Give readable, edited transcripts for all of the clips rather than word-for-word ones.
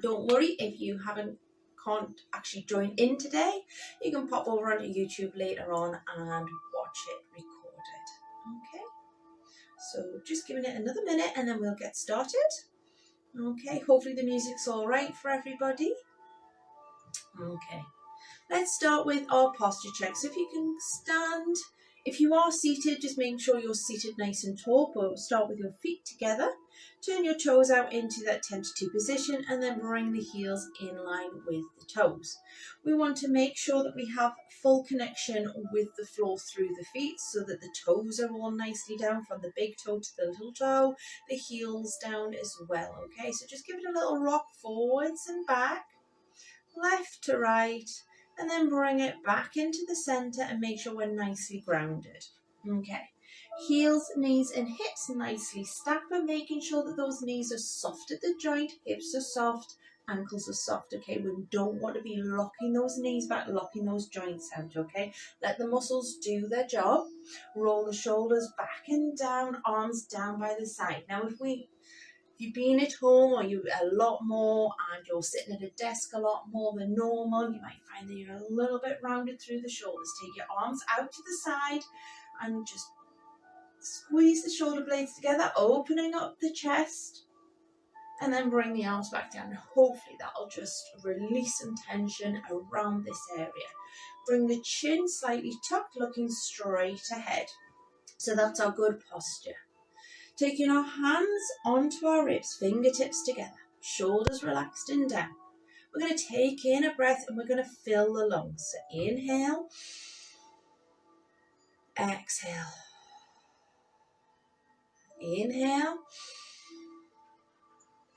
Don't worry if you can't actually join in today. You can pop over onto YouTube later on and watch it recorded. Okay, so just giving it another minute and then we'll get started. Okay, hopefully the music's all right for everybody. Okay, let's start with our posture check. So if you can stand, if you are seated, just make sure you're seated nice and tall. But start with your feet together. Turn your toes out into that tentative position and then bring the heels in line with the toes. We want to make sure that we have full connection with the floor through the feet so that the toes are all nicely down from the big toe to the little toe, the heels down as well. Okay, so just give it a little rock forwards and back, left to right, and then bring it back into the center and make sure we're nicely grounded. Okay, heels, knees and hips nicely stacked, but making sure that those knees are soft at the joint, hips are soft, ankles are soft. Okay, we don't want to be locking those knees back, locking those joints out. Okay, let the muscles do their job. Roll the shoulders back and down, arms down by the side. Now if you've been at home or you a lot more and you're sitting at a desk a lot more than normal, you might find that you're a little bit rounded through the shoulders. Take your arms out to the side and just squeeze the shoulder blades together, opening up the chest, and then bring the arms back down. Hopefully that'll just release some tension around this area. Bring the chin slightly tucked, looking straight ahead. So that's our good posture. Taking our hands onto our ribs, fingertips together, shoulders relaxed and down. We're going to take in a breath and we're going to fill the lungs. So inhale, exhale. Inhale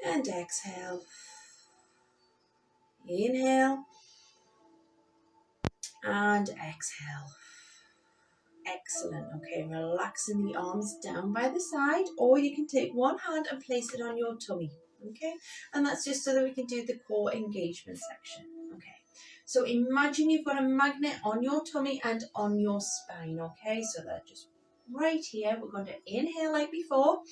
and exhale. Inhale and exhale. Excellent. Okay, relaxing the arms down by the side, or you can take one hand and place it on your tummy. Okay, and that's just so that we can do the core engagement section. Okay, so imagine you've got a magnet on your tummy and on your spine. Okay, so that just right here, we're going to inhale like before.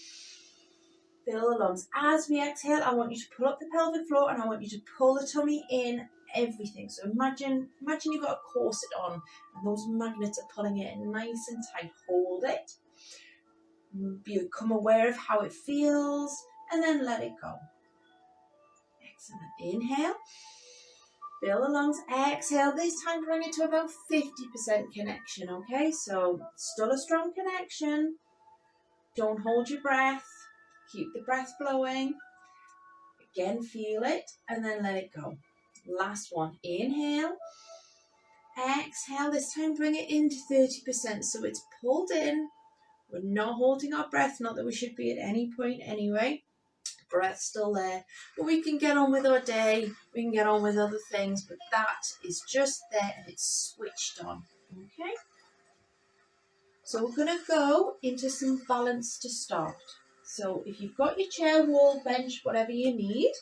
Fill the lungs. As we exhale, I want you to pull up the pelvic floor and I want you to pull the tummy in, everything. So imagine you've got a corset on and those magnets are pulling it in nice and tight. Hold it. Become aware of how it feels and then let it go. Excellent. Inhale. Fill the lungs. Exhale. This time bring it to about 50% connection. Okay, so still a strong connection. Don't hold your breath. Keep the breath flowing. Again, feel it and then let it go. Last one. Inhale. Exhale. This time bring it into 30%. So it's pulled in. We're not holding our breath. Not that we should be at any point anyway. Breath's still there. But we can get on with our day. We can get on with other things. But that is just there and it's switched on. Okay. So we're going to go into some balance to start. So if you've got your chair, wall, bench, whatever you need,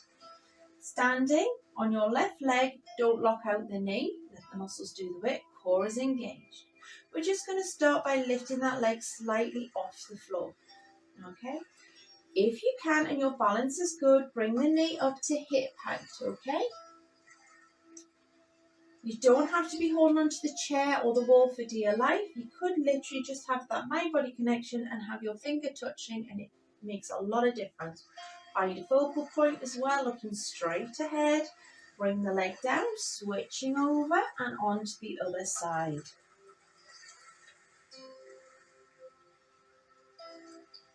standing on your left leg, don't lock out the knee, let the muscles do the work, core is engaged. We're just going to start by lifting that leg slightly off the floor, okay? If you can and your balance is good, bring the knee up to hip height, okay? You don't have to be holding onto the chair or the wall for dear life. You could literally just have that mind-body connection and have your finger touching and it makes a lot of difference. Find a focal point as well, looking straight ahead. Bring the leg down, switching over and onto the other side.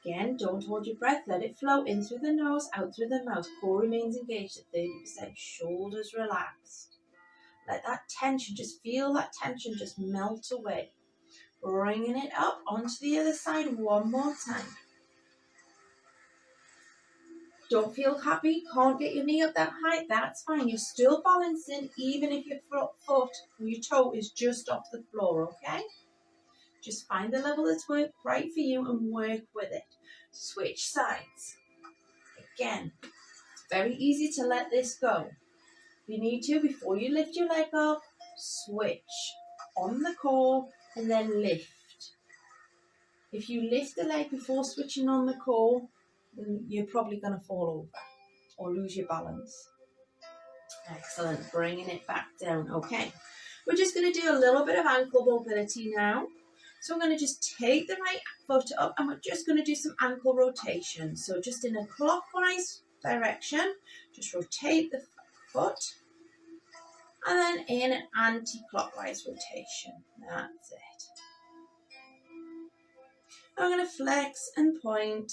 Again, don't hold your breath, let it flow in through the nose, out through the mouth. Core remains engaged at 30%, shoulders relaxed. Let that tension, just feel that tension just melt away. Bringing it up onto the other side one more time. Don't feel happy, can't get your knee up that high, that's fine. You're still balancing even if your foot or your toe is just off the floor, okay? Just find the level that's right for you and work with it. Switch sides. Again, it's very easy to let this go. If you need to, before you lift your leg up, switch on the core and then lift. If you lift the leg before switching on the core, then you're probably going to fall over or lose your balance. Excellent. Bringing it back down. Okay. We're just going to do a little bit of ankle mobility now. So I'm going to just take the right foot up and we're just going to do some ankle rotation. So just in a clockwise direction, just rotate the foot and then in an anti-clockwise rotation. That's it. I'm going to flex and point.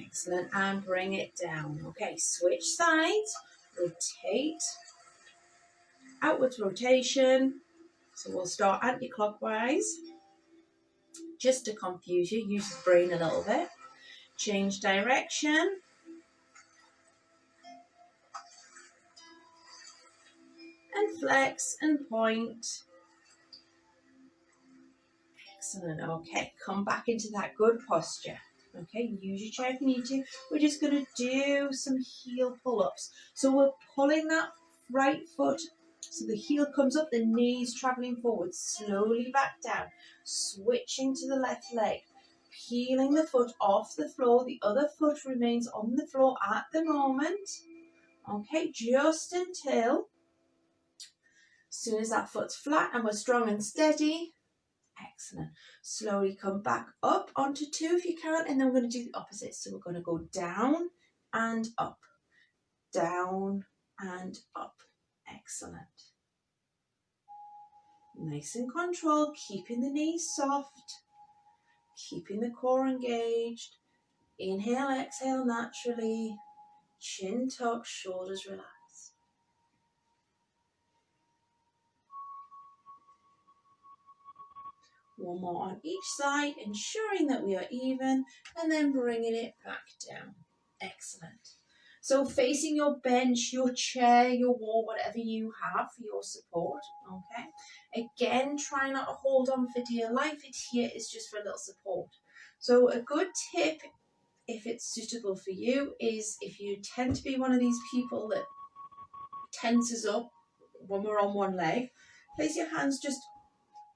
Excellent, and bring it down. Okay, switch sides, rotate, outwards rotation. So we'll start anti-clockwise. Just to confuse you, use the brain a little bit. Change direction. And flex and point. Excellent, okay, come back into that good posture. Okay, use your chair if you need to. We're just going to do some heel pull-ups. So we're pulling that right foot so the heel comes up, the knees travelling forward, slowly back down, switching to the left leg, peeling the foot off the floor. The other foot remains on the floor at the moment. Okay, just until, as soon as that foot's flat and we're strong and steady. Excellent. Slowly come back up onto two if you can, and then we're going to do the opposite. So we're going to go down and up, down and up. Excellent. Nice and controlled, keeping the knees soft, keeping the core engaged. Inhale, exhale naturally. Chin tucked, shoulders relaxed. One more on each side, ensuring that we are even, and then bringing it back down. Excellent. So facing your bench, your chair, your wall, whatever you have for your support, okay? Again, try not to hold on for dear life. It here is just for a little support. So a good tip, if it's suitable for you, is if you tend to be one of these people that tenses up when we're on one leg, place your hands just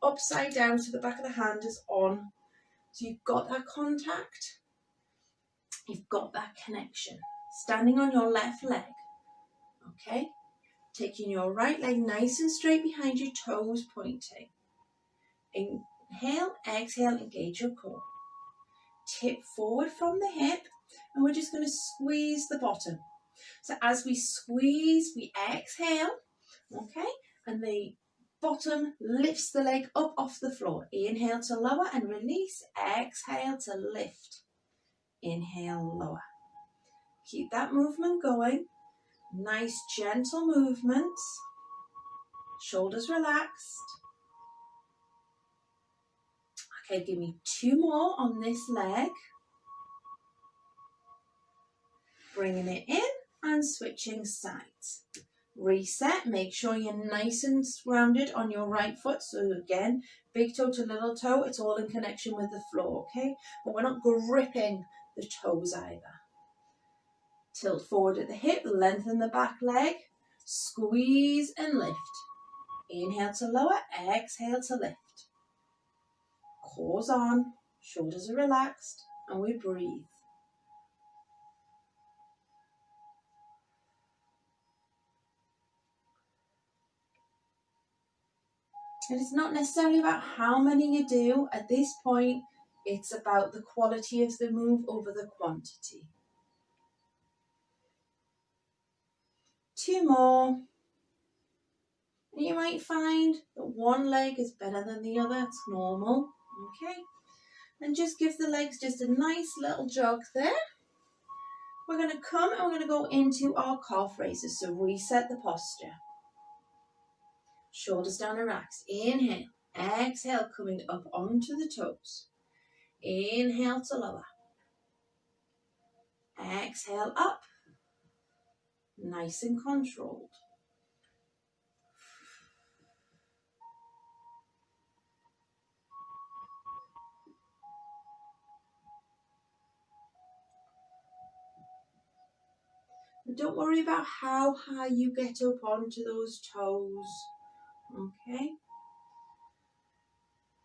upside down so the back of the hand is on. So you've got that contact, you've got that connection. Standing on your left leg, okay? Taking your right leg nice and straight behind you, toes pointing. Inhale, exhale, engage your core. Tip forward from the hip, and we're just going to squeeze the bottom. So as we squeeze, we exhale, okay? And the bottom lifts the leg up off the floor. Inhale to lower and release. Exhale to lift. Inhale, lower. Keep that movement going. Nice gentle movements. Shoulders relaxed. Okay, give me two more on this leg. Bringing it in and switching sides. Reset, make sure you're nice and grounded on your right foot. So again, big toe to little toe, it's all in connection with the floor, okay? But we're not gripping the toes either. Tilt forward at the hip, lengthen the back leg, squeeze and lift. Inhale to lower, exhale to lift. Core's on, shoulders are relaxed, and we breathe. And it's not necessarily about how many you do. At this point, it's about the quality of the move over the quantity. Two more. And you might find that one leg is better than the other. It's normal. Okay. And just give the legs just a nice little jog there. We're going to come and we're going to go into our calf raises. So reset the posture. Shoulders down and relax. Inhale. Exhale, coming up onto the toes. Inhale to lower. Exhale up. Nice and controlled. And don't worry about how high you get up onto those toes. Okay?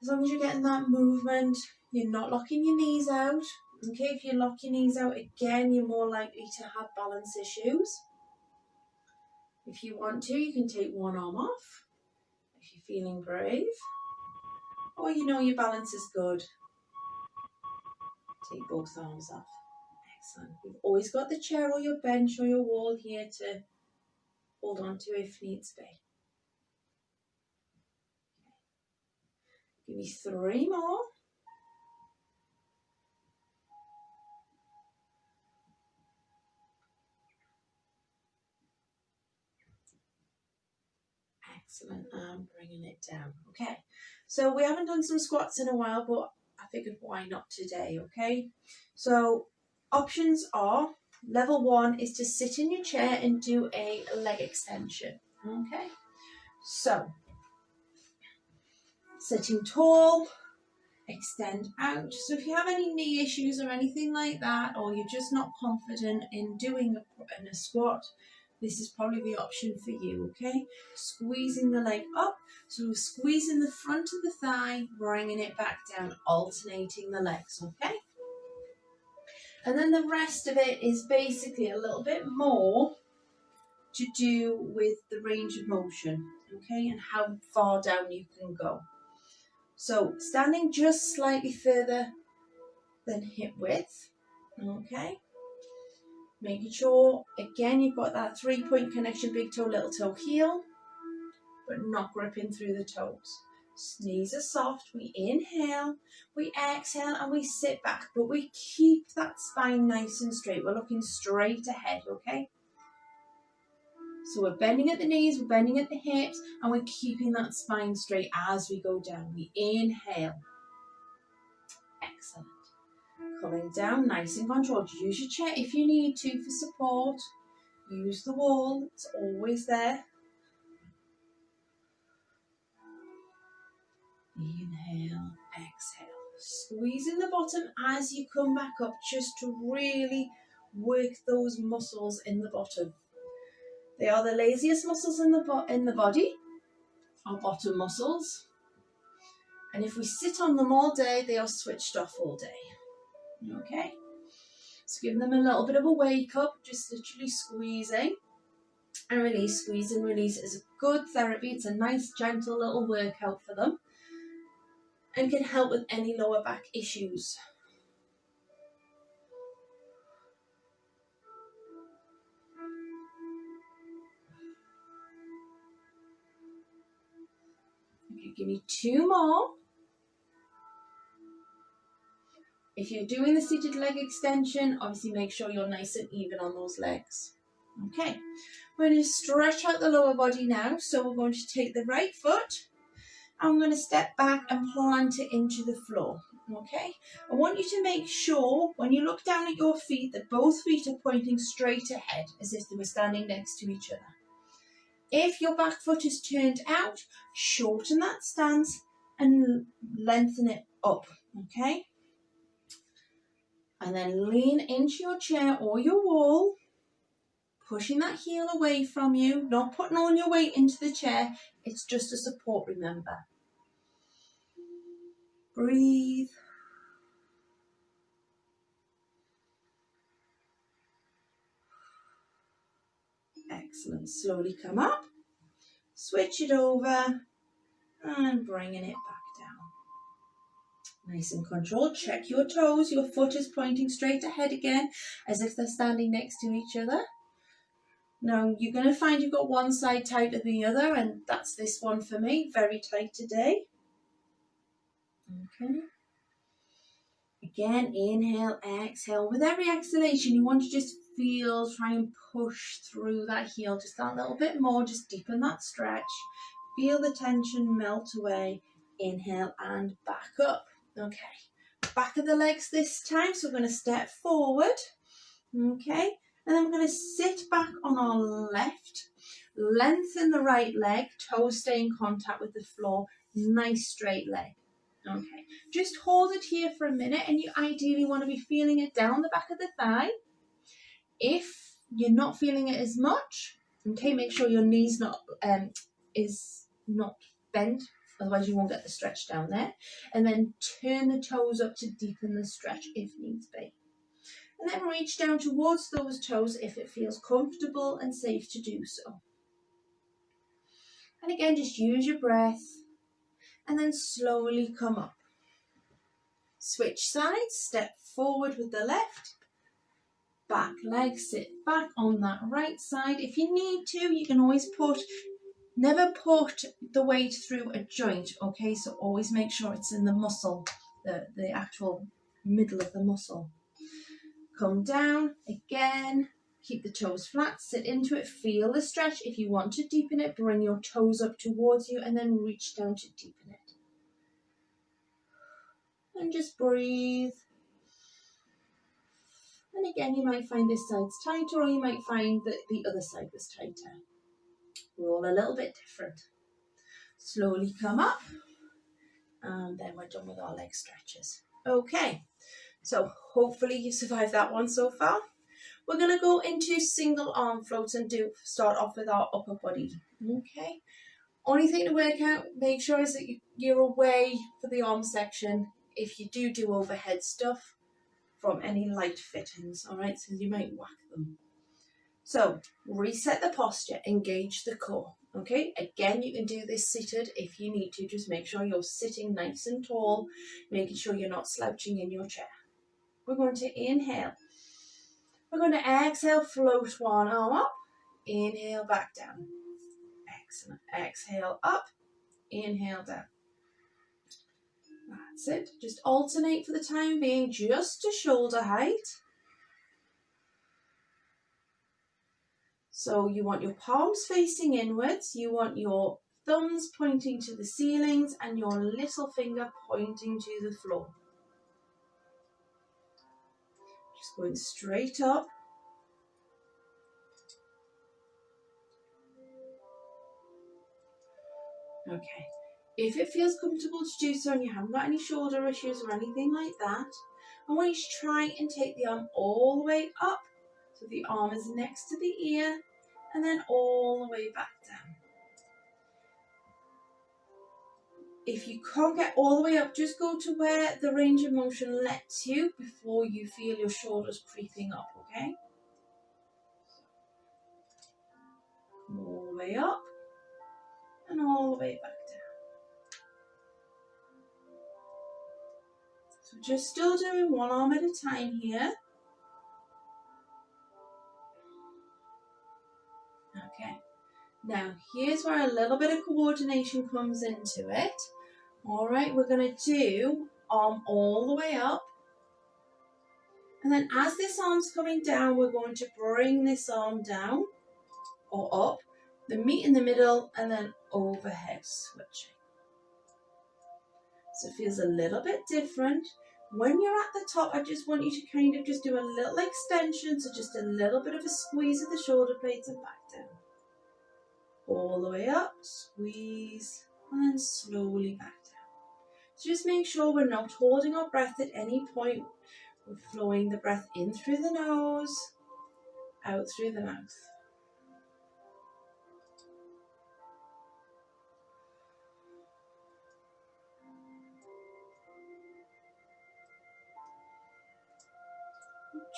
As long as you're getting that movement, you're not locking your knees out. Okay, if you lock your knees out, again, you're more likely to have balance issues. If you want to, you can take one arm off, if you're feeling brave. Or you know your balance is good, take both arms off. Excellent. You've always got the chair or your bench or your wall here to hold on to if needs be. Give me 3 more. Excellent. And bringing it down. Okay. So we haven't done some squats in a while, but I figured why not today, okay? So options are, level 1 is to sit in your chair and do a leg extension, okay? So sitting tall, extend out. So if you have any knee issues or anything like that, or you're just not confident in doing a squat, this is probably the option for you, okay? Squeezing the leg up, so we're squeezing the front of the thigh, bringing it back down, alternating the legs, okay? And then the rest of it is basically a little bit more to do with the range of motion, okay? And how far down you can go. So standing just slightly further than hip width, okay? Making sure, again, you've got that 3-point connection, big toe, little toe, heel, but not gripping through the toes. Knees are soft, we inhale, we exhale, and we sit back, but we keep that spine nice and straight. We're looking straight ahead, okay? So we're bending at the knees, we're bending at the hips, and we're keeping that spine straight as we go down. We inhale. Excellent. Coming down nice and controlled. Use your chair if you need to for support. Use the wall, it's always there. Inhale, exhale. Squeezing the bottom as you come back up, just to really work those muscles in the bottom. They are the laziest muscles in the body, our bottom muscles. And if we sit on them all day, they are switched off all day. Okay? So give them a little bit of a wake up, just literally squeezing and release. Squeeze and release is a good therapy. It's a nice, gentle little workout for them and can help with any lower back issues. Okay, give me 2 more. If you're doing the seated leg extension, obviously make sure you're nice and even on those legs. Okay, we're going to stretch out the lower body now. So we're going to take the right foot and we're going to step back and plant it into the floor. Okay, I want you to make sure when you look down at your feet that both feet are pointing straight ahead as if they were standing next to each other. If your back foot is turned out, shorten that stance and lengthen it up. Okay. And then lean into your chair or your wall, pushing that heel away from you, not putting all your weight into the chair. It's just a support, remember. Breathe. Excellent. Slowly come up, switch it over, and bringing it back down. Nice and controlled. Check your toes. Your foot is pointing straight ahead again, as if they're standing next to each other. Now, you're going to find you've got one side tighter than the other, and that's this one for me. Very tight today. Okay. Again, inhale, exhale. With every exhalation, you want to just feel, try and push through that heel just that little bit more. Just deepen that stretch. Feel the tension melt away. Inhale and back up. Okay. Back of the legs this time. So we're going to step forward. Okay. And then we're going to sit back on our left. Lengthen the right leg. Toes stay in contact with the floor. Nice straight leg. Okay, just hold it here for a minute, and you ideally want to be feeling it down the back of the thigh. If you're not feeling it as much, okay, make sure your knees is not bent otherwise you won't get the stretch down there. And then turn the toes up to deepen the stretch if needs be. And then reach down towards those toes if it feels comfortable and safe to do so. And again, just use your breath and then slowly come up. Switch sides, step forward with the left, back leg, sit back on that right side. If you need to, you can always never put the weight through a joint, okay? So always make sure it's in the muscle, the actual middle of the muscle. Come down again, keep the toes flat, sit into it, feel the stretch. If you want to deepen it, bring your toes up towards you and then reach down to deepen it. And just breathe. And again, you might find this side's tighter or you might find that the other side was tighter. We're all a little bit different. Slowly come up and then we're done with our leg stretches. Okay, so hopefully you survived that one so far. We're going to go into single arm floats and start off with our upper body. Okay, only thing to work out, make sure is that you're away for the arm section if you do overhead stuff from any light fittings, all right, so you might whack them. So reset the posture, engage the core, okay? Again, you can do this seated if you need to, just make sure you're sitting nice and tall, making sure you're not slouching in your chair. We're going to inhale. We're going to exhale, float one arm up, inhale, back down. Excellent. Exhale, up, inhale, down. That's it. Just alternate for the time being, just to shoulder height. So you want your palms facing inwards, you want your thumbs pointing to the ceilings and your little finger pointing to the floor. Just going straight up. Okay. If it feels comfortable to do so and you haven't got any shoulder issues or anything like that, I want you to try and take the arm all the way up. So the arm is next to the ear and then all the way back down. If you can't get all the way up, just go to where the range of motion lets you before you feel your shoulders creeping up, okay? All the way up and all the way back down. So just still doing one arm at a time here. Okay, now here's where a little bit of coordination comes into it. All right, we're going to do arm all the way up. And then as this arm's coming down, we're going to bring this arm down or up, the meet in the middle, and then overhead switching. So it feels a little bit different. When you're at the top, I just want you to kind of just do a little extension, so just a little bit of a squeeze of the shoulder blades and back down. All the way up, squeeze, and then slowly back down. So just make sure we're not holding our breath at any point. We're flowing the breath in through the nose, out through the mouth.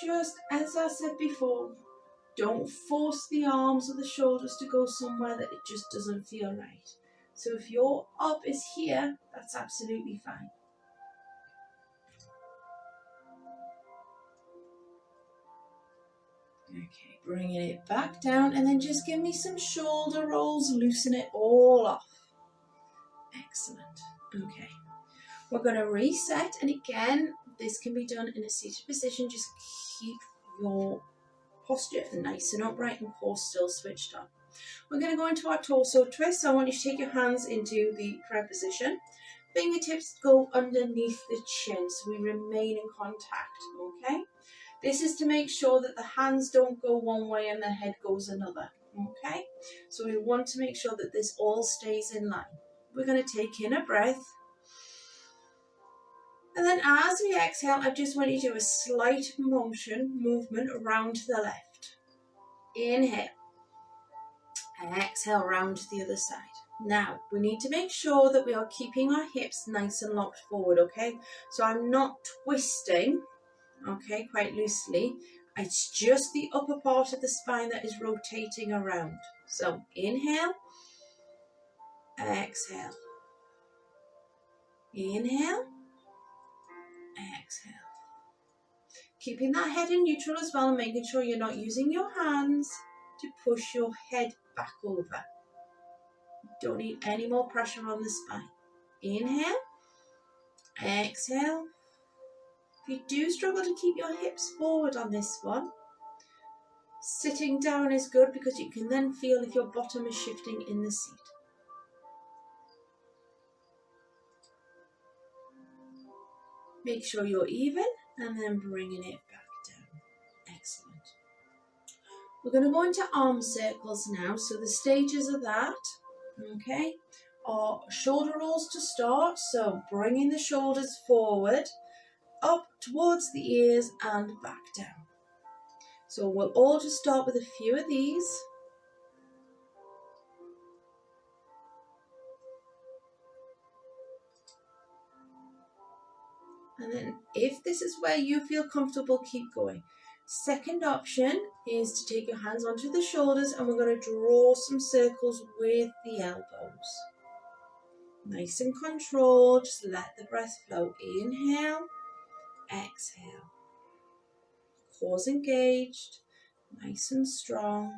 Just as I said before, don't force the arms or the shoulders to go somewhere that it just doesn't feel right. So if your up is here, that's absolutely fine. Okay, bringing it back down and then just give me some shoulder rolls, loosen it all off. Excellent. Okay, we're going to reset, and again, this can be done in a seated position. Just keep your posture nice and upright and core still switched on. We're going to go into our torso twist. So I want you to take your hands into the prayer position. Fingertips go underneath the chin so we remain in contact, okay? This is to make sure that the hands don't go one way and the head goes another, okay? So we want to make sure that this all stays in line. We're going to take in a breath. And then as we exhale, I just want you to do a slight movement around to the left. Inhale. Exhale, round to the other side. Now, we need to make sure that we are keeping our hips nice and locked forward, okay? So I'm not twisting, okay, quite loosely. It's just the upper part of the spine that is rotating around. So inhale, exhale. Inhale, exhale. Keeping that head in neutral as well and making sure you're not using your hands to push your head back over. Don't need any more pressure on the spine. Inhale, exhale. If you do struggle to keep your hips forward on this one, sitting down is good because you can then feel if your bottom is shifting in the seat. Make sure you're even and then bringing it back down. Excellent. We're going to go into arm circles now. So the stages of that, okay, are shoulder rolls to start. So bringing the shoulders forward, up towards the ears and back down. So we'll all just start with a few of these. And then if this is where you feel comfortable, keep going. Second option is to take your hands onto the shoulders and we're going to draw some circles with the elbows. Nice and controlled, just let the breath flow. Inhale, exhale. Core engaged, nice and strong.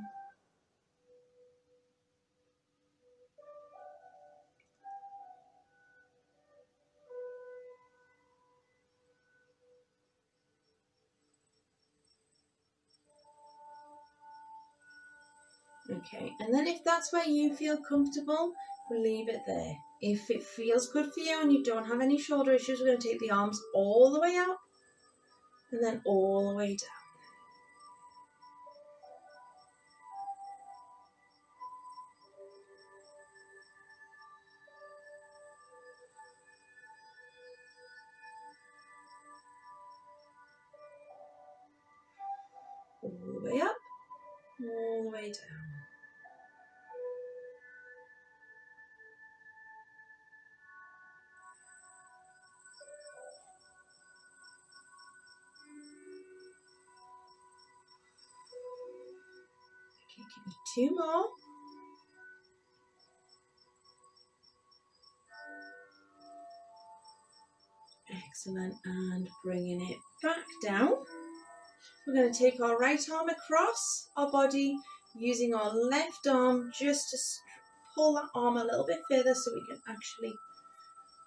Okay, and then if that's where you feel comfortable, we'll leave it there. If it feels good for you and you don't have any shoulder issues, we're going to take the arms all the way up and then all the way down. All the way up, all the way down. Okay, give me 2 more. Excellent, and bringing it back down. We're going to take our right arm across our body, using our left arm just to pull that arm a little bit further so we can actually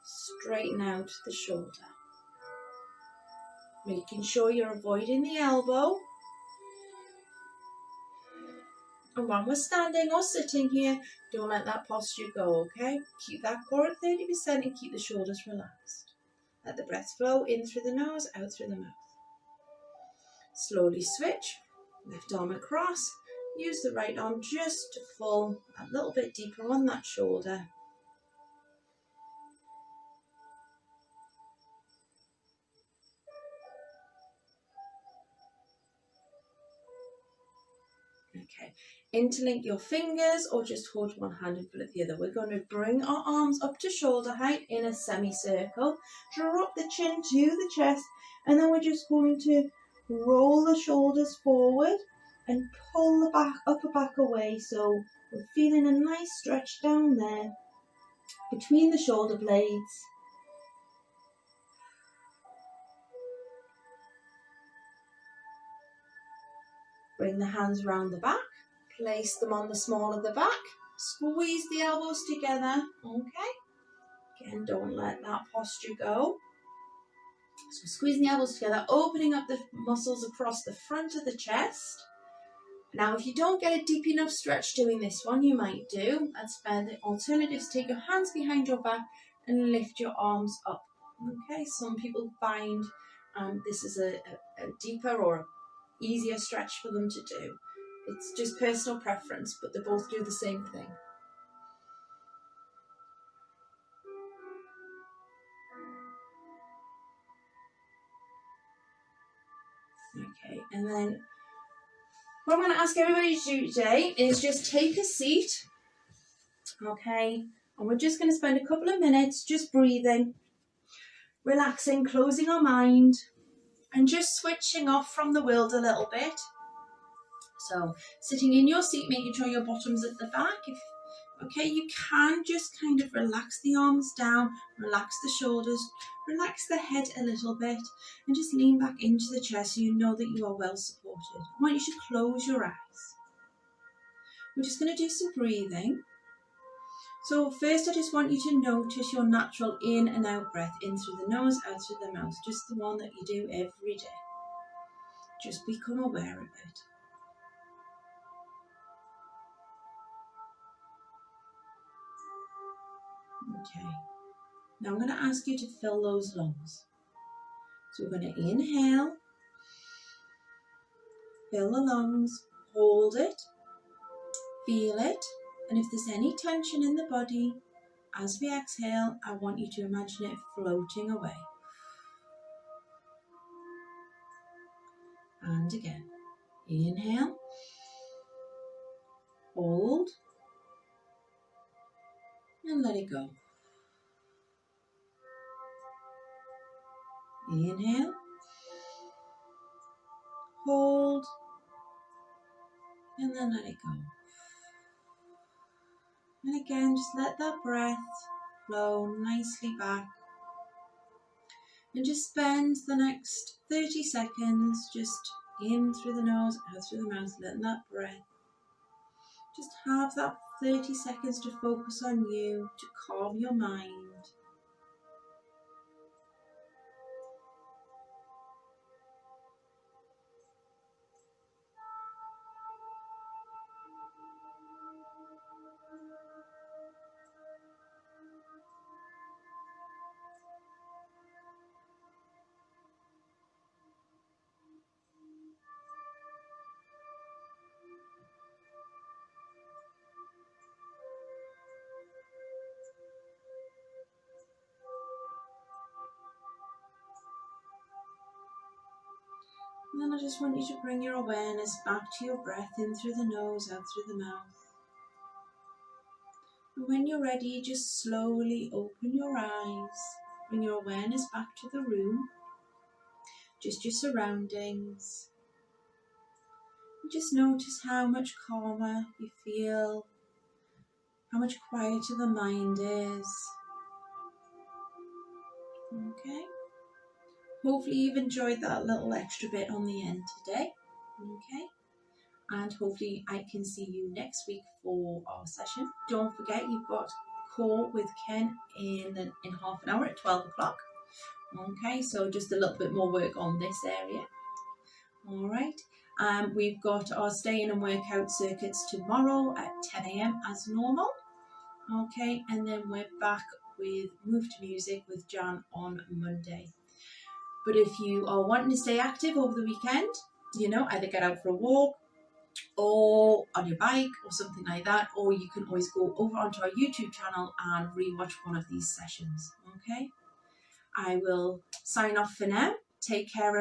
straighten out the shoulder. Making sure you're avoiding the elbow. And when we're standing or sitting here, don't let that posture go, okay? Keep that core at 30% and keep the shoulders relaxed. Let the breath flow in through the nose, out through the mouth. Slowly switch, left arm across. Use the right arm just to pull a little bit deeper on that shoulder. Okay, interlink your fingers or just hold one hand and flip the other. We're going to bring our arms up to shoulder height in a semicircle. Drop the chin to the chest and then we're just going to roll the shoulders forward and pull the upper back away. So we're feeling a nice stretch down there between the shoulder blades. Bring the hands round the back, place them on the small of the back, squeeze the elbows together, okay? Again, don't let that posture go. So squeezing the elbows together, opening up the muscles across the front of the chest. Now, if you don't get a deep enough stretch doing this one, you might do. That's where the alternatives, take your hands behind your back and lift your arms up. Okay, some people find this is a deeper or easier stretch for them to do. It's just personal preference, but they both do the same thing. Okay, and then what I'm going to ask everybody to do today is just take a seat Okay, and we're just going to spend a couple of minutes just breathing, relaxing, closing our mind, and just switching off from the world a little bit. So sitting in your seat, making sure your bottom's at the back. Okay, you can just kind of relax the arms down, relax the shoulders, relax the head a little bit, and just lean back into the chair so you know that you are well supported. I want you to close your eyes. We're just going to do some breathing. So first I just want you to notice your natural in and out breath, in through the nose, out through the mouth, just the one that you do every day. Just become aware of it. Okay, now I'm going to ask you to fill those lungs. So we're going to inhale, fill the lungs, hold it, feel it, and if there's any tension in the body, as we exhale, I want you to imagine it floating away. And again, inhale, hold, and let it go. Inhale, hold, and then let it go. And again, just let that breath flow nicely back. And just spend the next 30 seconds just in through the nose, out through the mouth, letting that breath. Just have that 30 seconds to focus on you, to calm your mind. And then I just want you to bring your awareness back to your breath, in through the nose, out through the mouth. And when you're ready, just slowly open your eyes. Bring your awareness back to the room, just your surroundings. And just notice how much calmer you feel, how much quieter the mind is. Okay. Hopefully you've enjoyed that little extra bit on the end today. Okay. And hopefully I can see you next week for our session. Don't forget, you've got a call with Ken in half an hour at 12 o'clock. Okay, so just a little bit more work on this area. All right. We've got our stay in and workout circuits tomorrow at 10 a.m. as normal. Okay, and then we're back with Move to Music with Jan on Monday. But if you are wanting to stay active over the weekend, either get out for a walk or on your bike or something like that, or you can always go over onto our YouTube channel and rewatch one of these sessions. Okay, I will sign off for now. Take care, everyone.